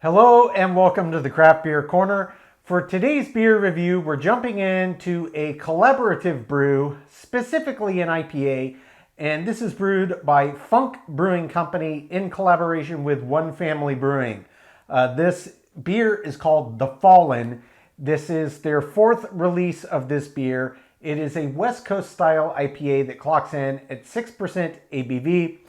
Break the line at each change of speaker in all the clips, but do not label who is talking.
Hello and welcome to the Craft Beer Corner. For today's beer review, we're jumping into a collaborative brew, specifically an IPA, and this is brewed by Funk Brewing Company in collaboration with Family Brewing. This beer is called The Fallen. This is their fourth release of this beer. It is a West Coast style IPA that clocks in at 6% ABV.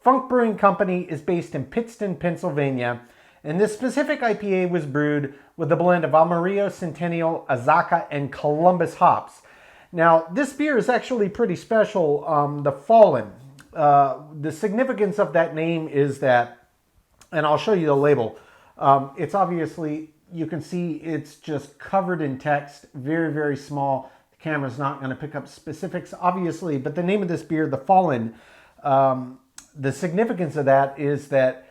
Funk Brewing Company is based in Pittston, Pennsylvania. And this specific IPA was brewed with a blend of Amarillo, Centennial, Azacca, and Columbus hops. Now, this beer is actually pretty special, The Fallen. The significance of that name is that, and I'll show you the label, it's obviously, you can see it's just covered in text, very, very small. The camera's not going to pick up specifics, obviously, but the name of this beer, The Fallen, the significance of that is that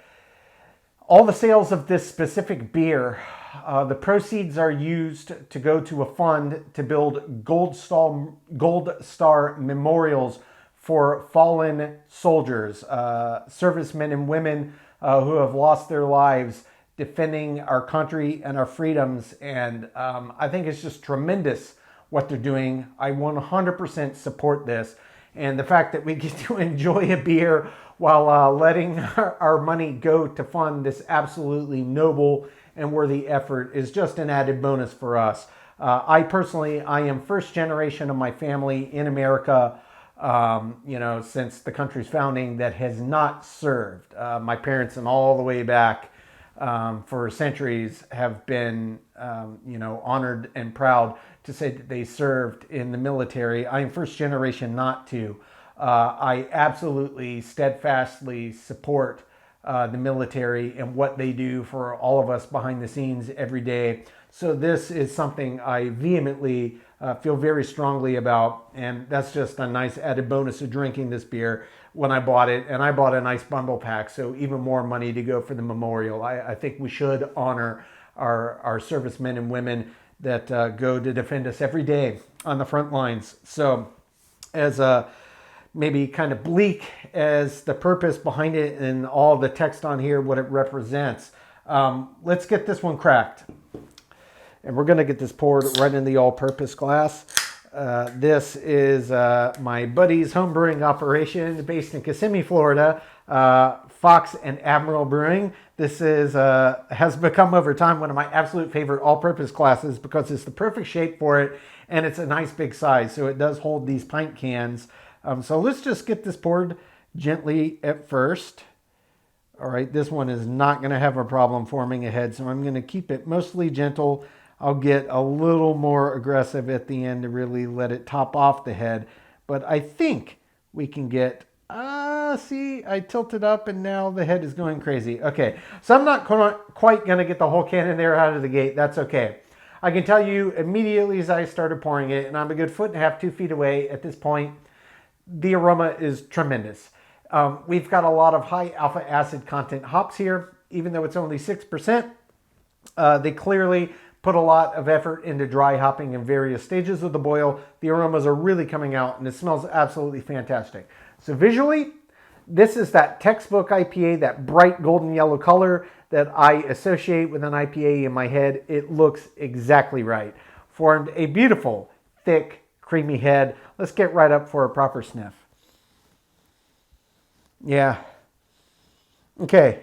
all the sales of this specific beer, the proceeds are used to go to a fund to build Gold Star memorials for fallen soldiers, servicemen and women who have lost their lives defending our country and our freedoms. And I think it's just tremendous what they're doing. I 100% support this. And the fact that we get to enjoy a beer while letting our money go to fund this absolutely noble and worthy effort is just an added bonus for us. I am first generation of my family in America, since the country's founding that has not served. My parents and all the way back for centuries have been, honored and proud to say that they served in the military. I am first generation not to. I absolutely steadfastly support the military and what they do for all of us behind the scenes every day. So this is something I vehemently feel very strongly about, and that's just a nice added bonus of drinking this beer when I bought it. And I bought a nice bundle pack, so even more money to go for the memorial. I think we should honor our servicemen and women that go to defend us every day on the front lines. So as maybe kind of bleak as the purpose behind it and all the text on here, what it represents, let's get this one cracked. And we're going to get this poured right in the all-purpose glass. This is my buddy's home brewing operation based in Kissimmee, Florida, Fox and Admiral Brewing. This has become over time one of my absolute favorite all-purpose glasses because it's the perfect shape for it and it's a nice big size, so it does hold these pint cans. So let's just get this poured gently at first. All right, this one is not going to have a problem forming a head, so I'm going to keep it mostly gentle. I'll get a little more aggressive at the end to really let it top off the head. But I think we can get, see, I tilted up and now the head is going crazy. Okay, so I'm not quite going to get the whole can in there out of the gate. That's okay. I can tell you immediately as I started pouring it, and I'm a good 1.5 to 2 feet away at this point, the aroma is tremendous. We've got a lot of high alpha acid content hops here, even though it's only 6%. They clearly put a lot of effort into dry hopping in various stages of the boil. The aromas are really coming out and it smells absolutely fantastic. So visually, this is that textbook IPA, that bright golden yellow color that I associate with an IPA in my head. It looks exactly right. Formed a beautiful, thick, creamy head. Let's get right up for a proper sniff. Yeah. Okay.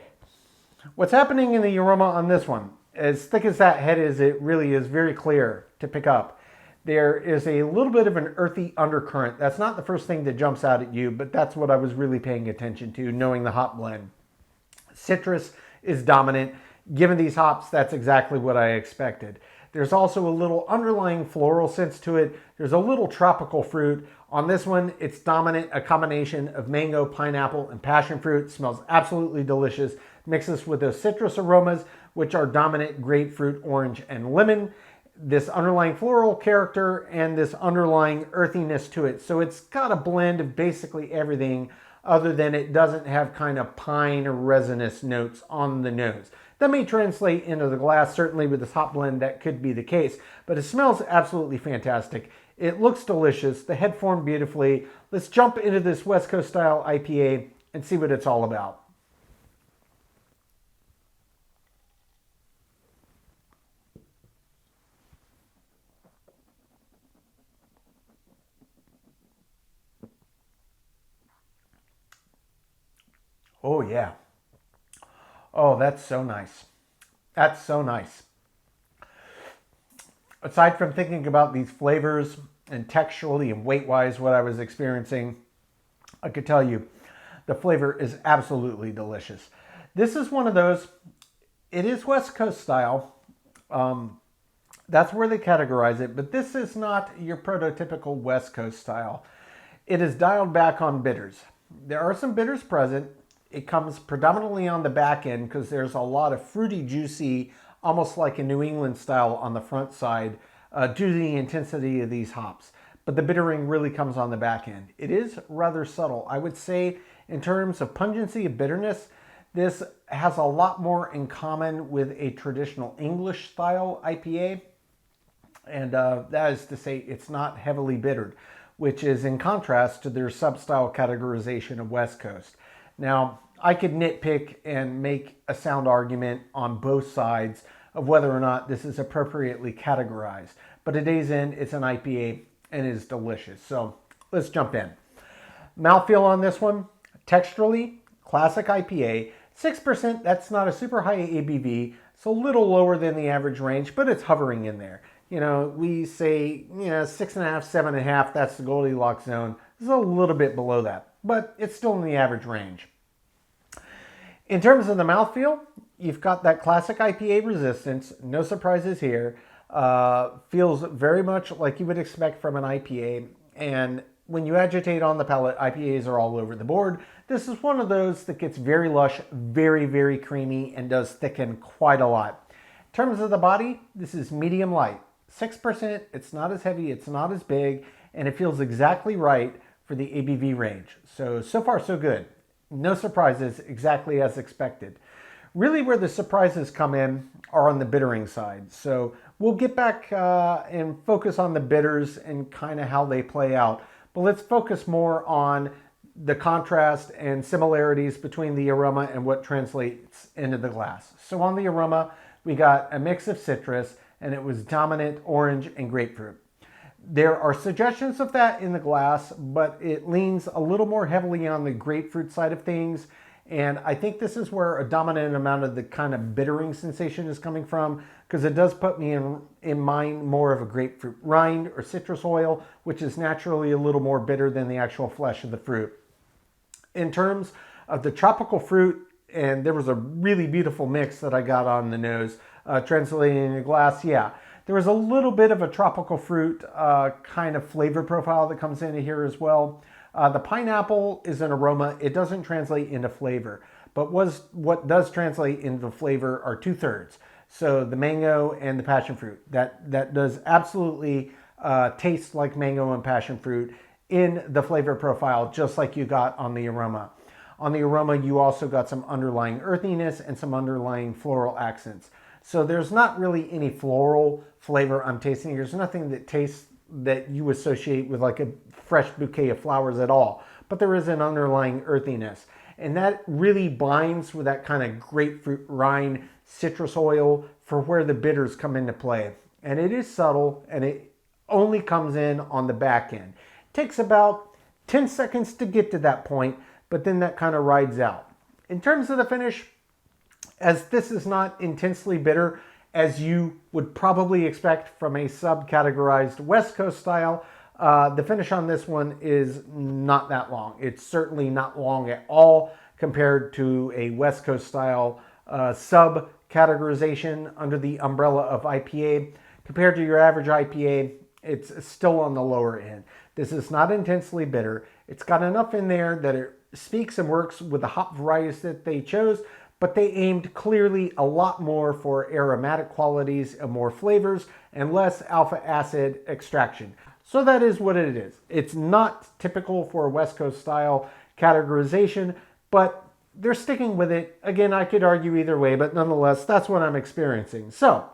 What's happening in the aroma on this one? As thick as that head is, it really is very clear to pick up. There is a little bit of an earthy undercurrent. That's not the first thing that jumps out at you, but that's what I was really paying attention to, knowing the hop blend. Citrus is dominant. Given these hops, that's exactly what I expected. There's also a little underlying floral sense to it. There's a little tropical fruit. On this one, it's dominant, a combination of mango, pineapple, and passion fruit. It smells absolutely delicious. Mixes with those citrus aromas, which are dominant grapefruit, orange, and lemon. This underlying floral character and this underlying earthiness to it. So it's got a blend of basically everything other than it doesn't have kind of pine or resinous notes on the nose. That may translate into the glass. Certainly with this hop blend, that could be the case. But it smells absolutely fantastic. It looks delicious. The head formed beautifully. Let's jump into this West Coast style IPA and see what it's all about. Oh yeah. Oh, that's so nice. That's so nice. Aside from thinking about these flavors and texturally and weight-wise what I was experiencing, I could tell you the flavor is absolutely delicious. This is one of those, it is West Coast style. That's where they categorize it, but this is not your prototypical West Coast style. It is dialed back on bitters. There are some bitters present. It comes predominantly on the back end because there's a lot of fruity, juicy, almost like a New England style on the front side due to the intensity of these hops. But the bittering really comes on the back end. It is rather subtle. I would say in terms of pungency of bitterness, this has a lot more in common with a traditional English style IPA. And that is to say it's not heavily bittered, which is in contrast to their sub-style categorization of West Coast. Now, I could nitpick and make a sound argument on both sides of whether or not this is appropriately categorized. But at day's end, it's an IPA and is delicious. So let's jump in. Mouthfeel on this one, texturally, classic IPA, 6%, that's not a super high ABV. It's a little lower than the average range, but it's hovering in there. You know, we say, 6.5, 7.5, that's the Goldilocks zone. It's a little bit below that, but it's still in the average range. In terms of the mouthfeel, you've got that classic IPA resistance, no surprises here. Feels very much like you would expect from an IPA, and when you agitate on the palate, IPAs are all over the board. This is one of those that gets very lush, very, very creamy, and does thicken quite a lot. In terms of the body, this is medium light. 6%, it's not as heavy, it's not as big, and it feels exactly right for the ABV range. So far so good. No surprises, exactly as expected. Really where the surprises come in are on the bittering side. So we'll get back and focus on the bitters and kind of how they play out. But let's focus more on the contrast and similarities between the aroma and what translates into the glass. So on the aroma, we got a mix of citrus, and it was dominant orange and grapefruit. There are suggestions of that in the glass, but it leans a little more heavily on the grapefruit side of things. And I think this is where a dominant amount of the kind of bittering sensation is coming from, because it does put me in mind more of a grapefruit rind or citrus oil, which is naturally a little more bitter than the actual flesh of the fruit. In terms of the tropical fruit, and there was a really beautiful mix that I got on the nose, translating in the glass, yeah. There was a little bit of a tropical fruit kind of flavor profile that comes into here as well. The pineapple is an aroma. It doesn't translate into flavor, but what does translate into flavor are 2/3. So the mango and the passion fruit. That does absolutely taste like mango and passion fruit in the flavor profile, just like you got on the aroma. On the aroma, you also got some underlying earthiness and some underlying floral accents. So there's not really any floral flavor I'm tasting. There's nothing that tastes that you associate with like a fresh bouquet of flowers at all. But there is an underlying earthiness. And that really binds with that kind of grapefruit rind, citrus oil for where the bitters come into play. And it is subtle, and it only comes in on the back end. It takes about 10 seconds to get to that point, but then that kind of rides out. In terms of the finish, as this is not intensely bitter, as you would probably expect from a sub-categorized West Coast style, the finish on this one is not that long. It's certainly not long at all compared to a West Coast style sub-categorization under the umbrella of IPA. Compared to your average IPA, it's still on the lower end. This is not intensely bitter. It's got enough in there that it speaks and works with the hop varieties that they chose, but they aimed clearly a lot more for aromatic qualities and more flavors and less alpha acid extraction. So that is what it is. It's not typical for a West Coast style categorization, but they're sticking with it. Again, I could argue either way, but nonetheless, that's what I'm experiencing. So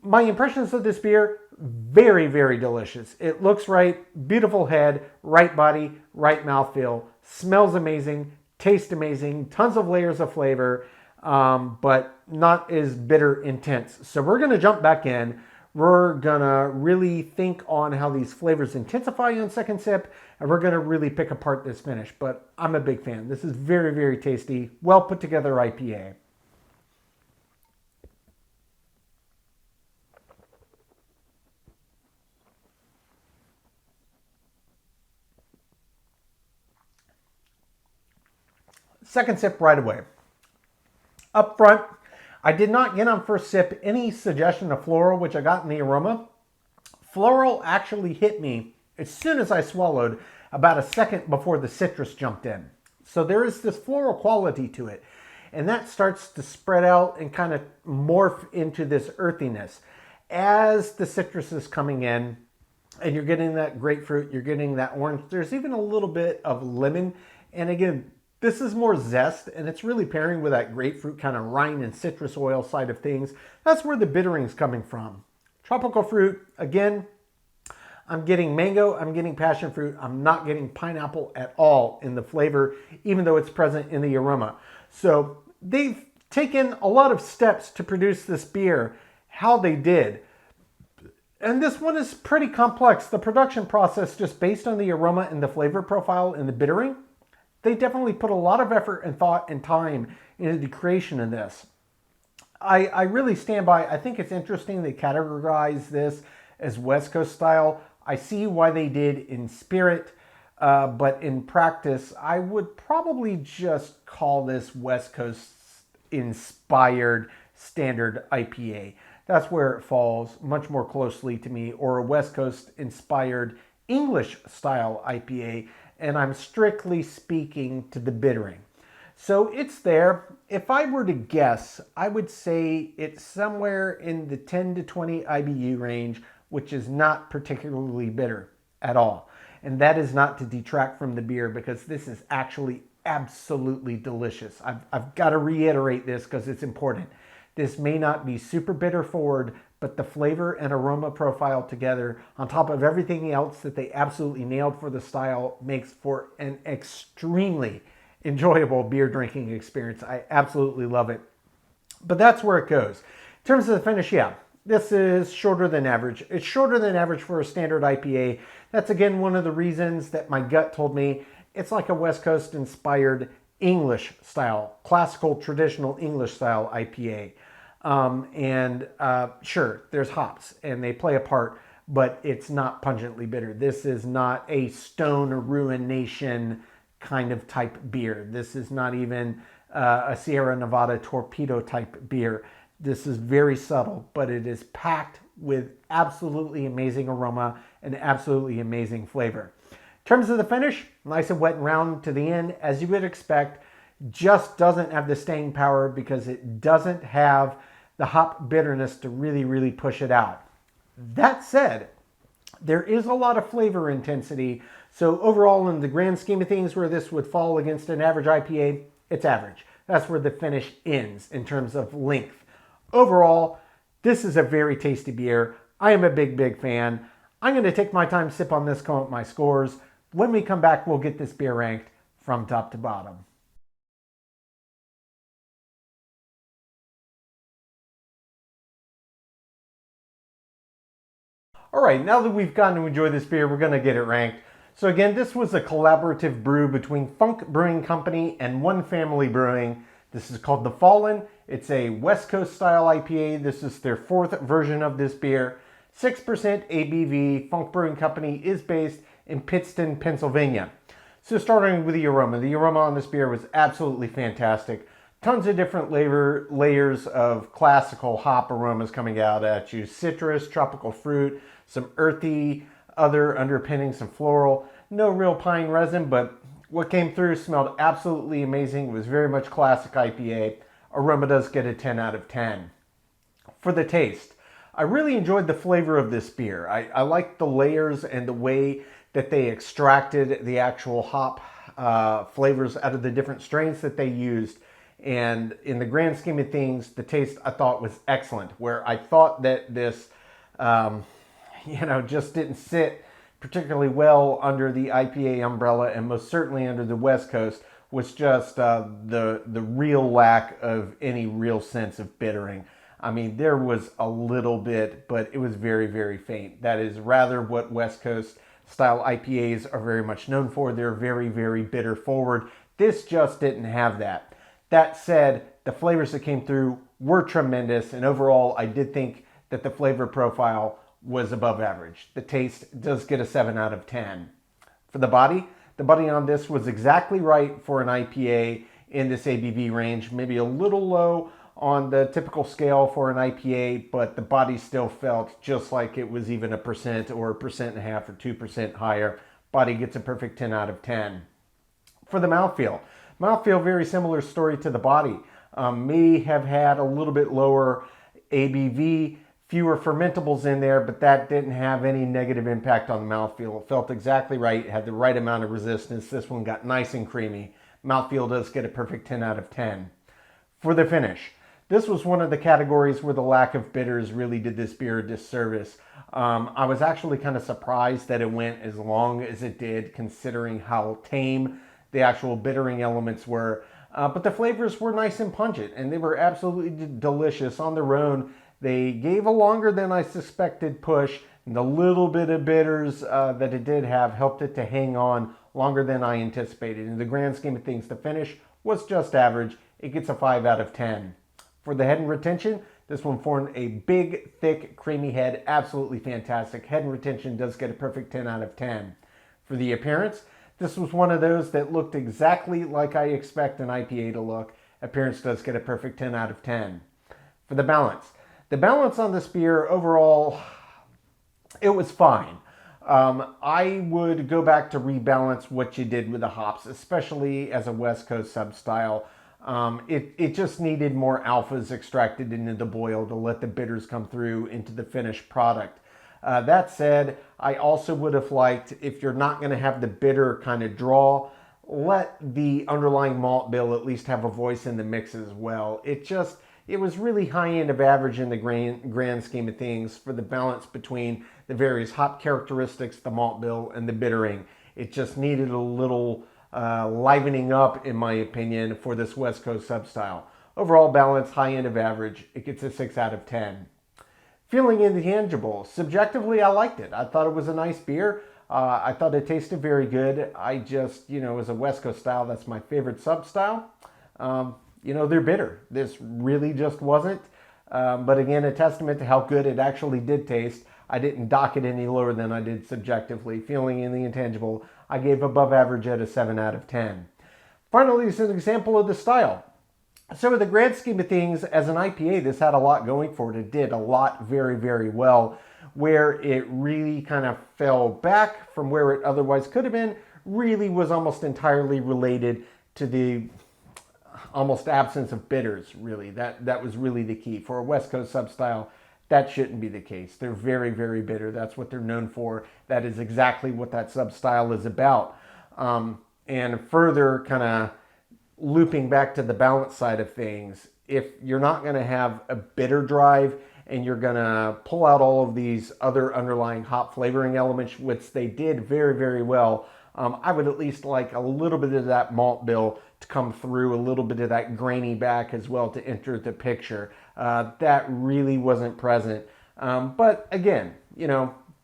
my impressions of this beer, very, very delicious. It looks right, beautiful head, right body, right mouthfeel, smells amazing, tastes amazing, tons of layers of flavor, but not as bitter intense. So we're going to jump back in, We're gonna really think on how these flavors intensify on second sip, and we're gonna really pick apart this finish. But I'm a big fan. This is very, very tasty, well put together IPA. Second sip right away. Up front, I did not get on first sip any suggestion of floral, which I got in the aroma. Floral actually hit me as soon as I swallowed, about a second before the citrus jumped in. So there is this floral quality to it. And that starts to spread out and kind of morph into this earthiness. As the citrus is coming in, and you're getting that grapefruit, you're getting that orange, there's even a little bit of lemon. And again, this is more zest, and it's really pairing with that grapefruit kind of rind and citrus oil side of things. That's where the bittering's coming from. Tropical fruit, again, I'm getting mango, I'm getting passion fruit, I'm not getting pineapple at all in the flavor, even though it's present in the aroma. So they've taken a lot of steps to produce this beer, how they did. And this one is pretty complex. The production process, just based on the aroma and the flavor profile and the bittering, they definitely put a lot of effort and thought and time into the creation of this. I really stand by, I think it's interesting they categorize this as West Coast style. I see why they did in spirit, but in practice, I would probably just call this West Coast inspired standard IPA. That's where it falls much more closely to me, or a West Coast inspired English style IPA. And I'm strictly speaking to the bittering. So it's there. If I were to guess, I would say it's somewhere in the 10 to 20 IBU range, which is not particularly bitter at all. And that is not to detract from the beer, because this is actually absolutely delicious. I've got to reiterate this because it's important. This may not be super bitter forward, but the flavor and aroma profile together, on top of everything else that they absolutely nailed for the style, makes for an extremely enjoyable beer drinking experience. I absolutely love it. But that's where it goes. In terms of the finish, yeah, this is shorter than average. It's shorter than average for a standard IPA. That's again one of the reasons that my gut told me it's like a West Coast inspired English style, classical traditional English style IPA. Sure, there's hops and they play a part, but it's not pungently bitter. This is not a Stone Ruination kind of type beer. This is not even a Sierra Nevada Torpedo type beer. This is very subtle, but it is packed with absolutely amazing aroma and absolutely amazing flavor. In terms of the finish, nice and wet and round to the end, as you would expect. Just doesn't have the staying power because it doesn't have the hop bitterness to really, really push it out. That said, there is a lot of flavor intensity. So overall, in the grand scheme of things, where this would fall against an average IPA, it's average. That's where the finish ends in terms of length. Overall, this is a very tasty beer. I am a big, big fan. I'm going to take my time, sip on this, come up with my scores. When we come back, we'll get this beer ranked from top to bottom. All right, now that we've gotten to enjoy this beer, we're going to get it ranked. So again, this was a collaborative brew between Funk Brewing Company and One Family Brewing. This is called The Fallen. It's a West Coast style IPA. This is their fourth version of this beer. 6% ABV. Funk Brewing Company is based in Pittston, Pennsylvania. So starting with the aroma. The aroma on this beer was absolutely fantastic. Tons of different layers of classical hop aromas coming out at you. Citrus, tropical fruit, some earthy, other underpinnings, some floral. No real pine resin, but what came through smelled absolutely amazing. It was very much classic IPA. Aroma does get a 10 out of 10. For the taste, I really enjoyed the flavor of this beer. I liked the layers and the way that they extracted the actual hop flavors out of the different strains that they used. And in the grand scheme of things, the taste I thought was excellent. Where I thought that this, just didn't sit particularly well under the IPA umbrella, and most certainly under the West Coast, was just the real lack of any real sense of bittering. I mean, there was a little bit, but it was very, very faint. That is rather what West Coast style IPAs are very much known for. They're very, very bitter forward. This just didn't have that. That said, the flavors that came through were tremendous, and overall, I did think that the flavor profile was above average. The taste does get a 7 out of 10. For the body on this was exactly right for an IPA in this ABV range, maybe a little low on the typical scale for an IPA, but the body still felt just like it was even 1% or 1.5% or 2% higher. Body gets a perfect 10 out of 10. For the mouthfeel, very similar story to the body. May have had a little bit lower ABV, fewer fermentables in there, but that didn't have any negative impact on the mouthfeel. It felt exactly right, had the right amount of resistance. This one got nice and creamy. Mouthfeel does get a perfect 10 out of 10. For the finish, this was one of the categories where the lack of bitters really did this beer a disservice. I was actually kind of surprised that it went as long as it did, considering how tame the actual bittering elements were. But the flavors were nice and pungent, and they were absolutely delicious on their own. They gave a longer than I suspected push, and the little bit of bitters that it did have helped it to hang on longer than I anticipated. In the grand scheme of things, the finish was just average. It gets a 5 out of 10. For the head and retention, this one formed a big, thick, creamy head. Absolutely fantastic. Head and retention does get a perfect 10 out of 10. For the appearance, this was one of those that looked exactly like I expect an IPA to look. Appearance does get a perfect 10 out of 10. For the balance on this beer overall, it was fine. I would go back to rebalance what you did with the hops, especially as a West Coast sub-style. It just needed more alphas extracted into the boil to let the bitters come through into the finished product. That said, I also would have liked, if you're not going to have the bitter kind of draw, let the underlying malt bill at least have a voice in the mix as well. It was really high end of average in the grand scheme of things for the balance between the various hop characteristics, the malt bill, and the bittering. It just needed a little livening up, in my opinion, for this West Coast sub-style. Overall balance, high end of average. It gets a 6 out of 10. Feeling intangible. Subjectively, I liked it. I thought it was a nice beer. I thought it tasted very good. I just, as a West Coast style, that's my favorite sub-style. They're bitter. This really just wasn't. But again, a testament to how good it actually did taste. I didn't dock it any lower than I did subjectively. Feeling in the intangible, I gave above average at a 7 out of 10. Finally, is an example of the style. So in the grand scheme of things, as an IPA, this had a lot going for it. It did a lot very, very well. Where it really kind of fell back from where it otherwise could have been really was almost entirely related to the almost absence of bitters, really. That was really the key. For a West Coast sub-style, that shouldn't be the case. They're very, very bitter. That's what they're known for. That is exactly what that sub-style is about. And further kind of looping back to the balance side of things, if you're not going to have a bitter drive and you're going to pull out all of these other underlying hop flavoring elements, which they did very, very well, I would at least like a little bit of that malt bill to come through, a little bit of that grainy back as well to enter the picture. That really wasn't present. But again,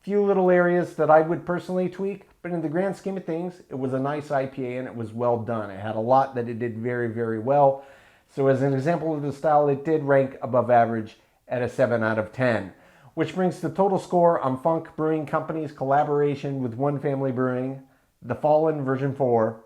few little areas that I would personally tweak, but in the grand scheme of things, it was a nice IPA and it was well done. It had a lot that it did very, very well. So as an example of the style, it did rank above average at a 7 out of 10, which brings the total score on Funk Brewing Company's collaboration with One Family Brewing, the Fallen version 4,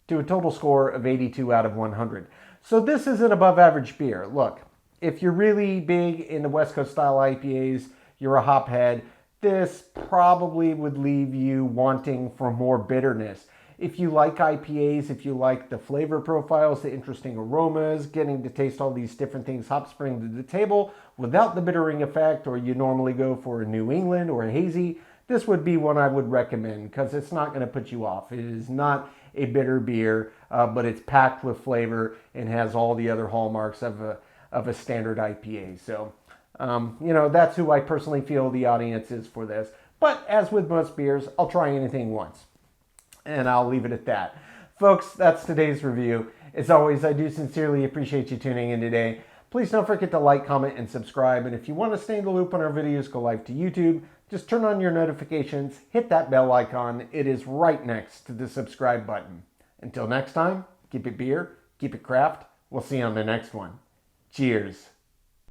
to a total score of 82 out of 100. So this is an above average beer. Look, if you're really big into West Coast style IPAs, you're a hop head, this probably would leave you wanting for more bitterness. If you like IPAs, if you like the flavor profiles, the interesting aromas, getting to taste all these different things hops bring to the table without the bittering effect, or you normally go for a New England or a hazy, this would be one I would recommend because it's not going to put you off. It is not a bitter beer, but it's packed with flavor and has all the other hallmarks of a standard IPA. So, that's who I personally feel the audience is for this. But as with most beers, I'll try anything once. And I'll leave it at that. Folks, that's today's review. As always, I do sincerely appreciate you tuning in today. Please don't forget to like, comment, and subscribe. And if you want to stay in the loop when our videos go live to YouTube, just turn on your notifications, hit that bell icon. It is right next to the subscribe button. Until next time, keep it beer, keep it craft. We'll see you on the next one. Cheers.